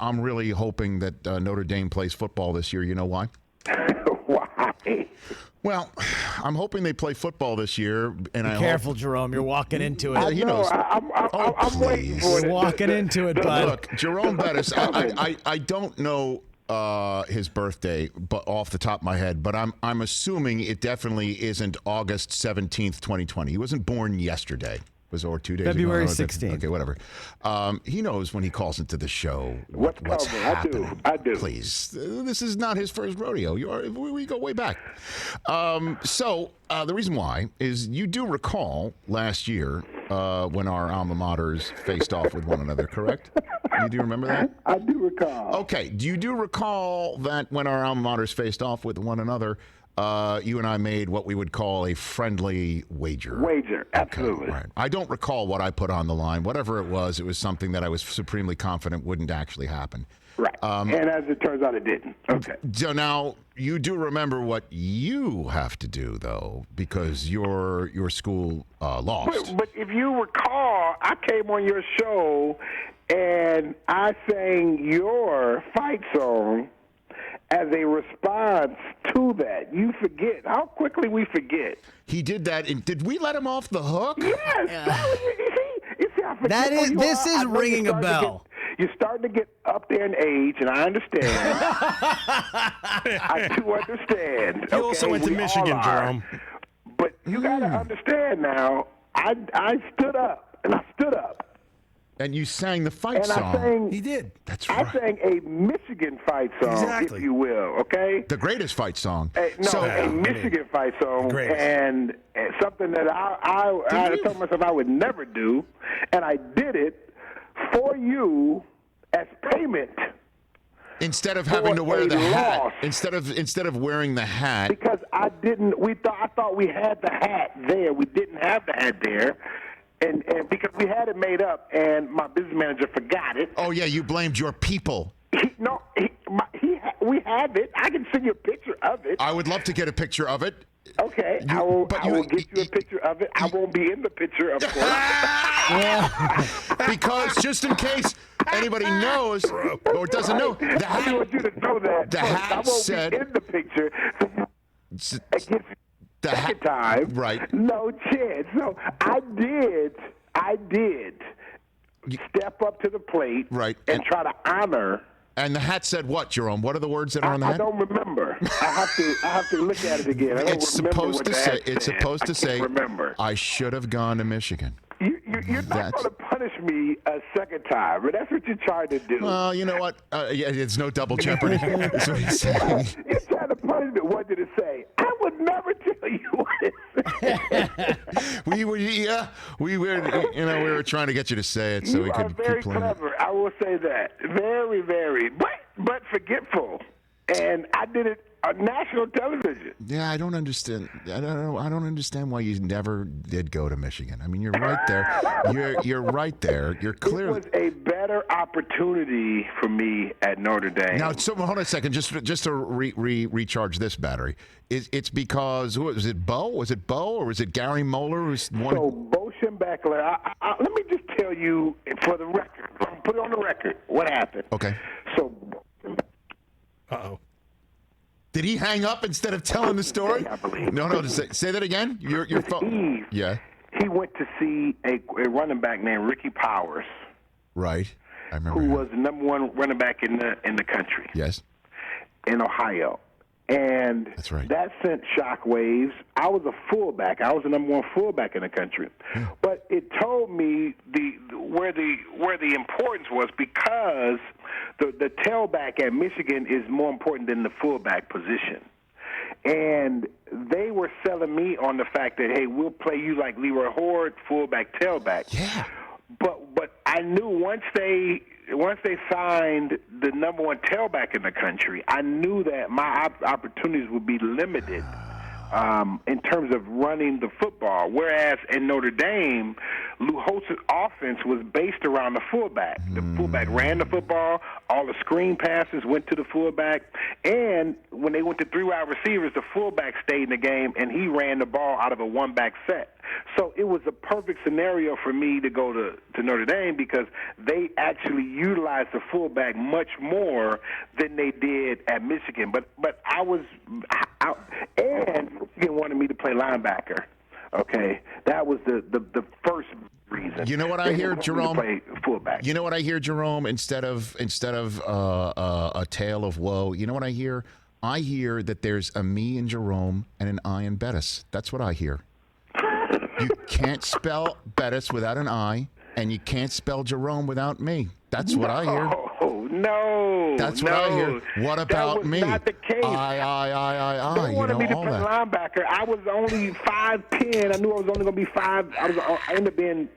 I'm really hoping that Notre Dame plays football this year. You know why? Why? Well, I'm hoping they play football this year. And Be careful, Jerome. You're walking into it. I'm waiting for it. You're walking into it, bud. Look, Jerome Bettis, I don't know his birthday but off the top of my head, but I'm assuming it definitely isn't August 17th, 2020. He wasn't born yesterday. Or 2 days February ago. 16th. Okay, whatever. He knows when he calls into the show what's coming. happening. I do. Please. This is not his first rodeo. We go way back. So the reason why is you do recall last year when our alma maters faced off with one another, correct? You do remember that? I do recall. Okay. You do recall that when our alma maters faced off with one another, you and I made what we would call a friendly wager. Absolutely. Okay, right. I don't recall what I put on the line. Whatever it was something that I was supremely confident wouldn't actually happen. Right. And as it turns out, it didn't. Okay. So now you do remember what you have to do, though, because your school lost. But if you recall, I came on your show and I sang your fight song as a response to that. You forget how quickly we forget. He did that. Did we let him off the hook? Yes. You see how forgetful This is ringing a bell. You're starting to get up there in age, and I understand. I do understand. You also went to Michigan, Jerome. But you got to understand now, I stood up, and I stood up. And you sang the fight song. He did. That's right. I sang a Michigan fight song, if you will, okay? The greatest fight song. A Michigan fight song, and something that I told myself I would never do, and I did it for you as payment. Instead of having to wear the hat, instead of wearing the hat, because I thought we had the hat there. We didn't have the hat there. And because we had it made up, and my business manager forgot it. Oh yeah, you blamed your people. We have it. I can send you a picture of it. I would love to get a picture of it. Okay, I will get you a picture of it. I won't be in the picture, of course. Because just in case anybody knows or doesn't know, the hat. I want you to know that. The hat I won't said be in the picture. The second time, right? No chance. So I did step up to the plate, right, and try to honor. And the hat said what, Jerome? What are the words that are on the hat? I don't remember. I have to look at it again. It's supposed to say. Remember. I should have gone to Michigan. You're not going to punish me a second time, but that's what you're trying to do. Well, you know what? It's no double jeopardy. That's what he's saying. You're trying to punish me. What did it say? I would never tell you what it said. we were trying to get you to say it so we could keep playing. You are very clever. I will say that. Very, very, but forgetful. And I did it on national television. Yeah, I don't understand. I don't understand why you never did go to Michigan. I mean, you're right there. You're right there. You're clear. It was a better opportunity for me at Notre Dame. Now, so hold on a second, just to recharge this battery. It's because was it Bo? Was it Bo or was it Gary Moeller? So Bo Schembechler. Let me just tell you for the record. Put it on the record. What happened? Okay. So. Uh-oh. Did he hang up instead of telling the story? I believe. No. Say that again. Your phone. Eve, yeah. He went to see a running back named Ricky Powers. Right. I remember. Who was the number one running back in the country. Yes. In Ohio. And that's right. That sent shockwaves. I was a fullback. I was the number one fullback in the country. Yeah. But it told me where the importance was because the tailback at Michigan is more important than the fullback position. And they were selling me on the fact that, hey, we'll play you like Leroy Horde, fullback, tailback. Yeah. But I knew once they signed the number one tailback in the country, I knew that my opportunities would be limited in terms of running the football. Whereas in Notre Dame, Lou Holtz's offense was based around the fullback. The fullback ran the football. All the screen passes went to the fullback. And when they went to 3 wide receivers, the fullback stayed in the game, and he ran the ball out of a one-back set. So it was a perfect scenario for me to go to Notre Dame because they actually utilized the fullback much more than they did at Michigan. But and Michigan wanted me to play linebacker. Okay, that was the first reason. You know what I hear, Jerome? Play fullback. You know what I hear, Jerome? Instead of a tale of woe, you know what I hear? I hear that there's a me in Jerome and an I in Bettis. That's what I hear. You can't spell Bettis without an I, and you can't spell Jerome without me. That's what I hear. No. That's what I hear. What about me? Not the case. I. They wanted me to all play that. linebacker. I was only 5'10". I knew I was only going to be 5. I ended up being,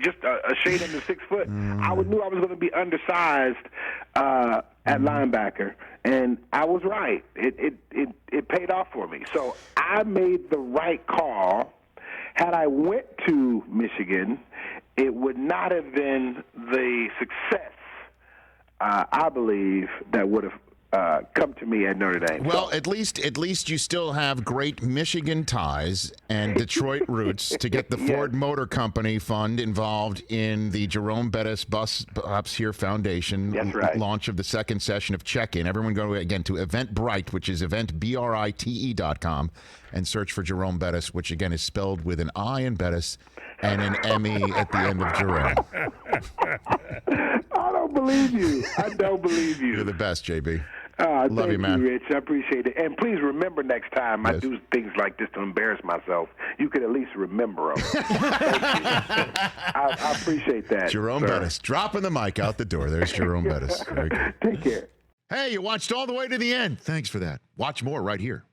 just a shade under 6 foot. I knew I was going to be undersized at linebacker, and I was right. It paid off for me. So I made the right call. Had I went to Michigan, it would not have been the success, I believe, that would have come to me at Notre Dame. Well, at least you still have great Michigan ties and Detroit roots to get the Ford Motor Company Fund involved in the Jerome Bettis Bus Stops Here Foundation launch of the second session of Check-In. Everyone go again to Eventbrite, which is eventbrite.com, and search for Jerome Bettis, which again is spelled with an I in Bettis and an Emmy at the end of Jerome. I don't believe you. I don't believe you. You're the best, JB. Love you, man. Rich. I appreciate it. And please remember next time I do things like this to embarrass myself, you could at least remember them. I appreciate that. Jerome Bettis, dropping the mic out the door. There's Jerome Bettis. Very good. Take care. Hey, you watched all the way to the end. Thanks for that. Watch more right here.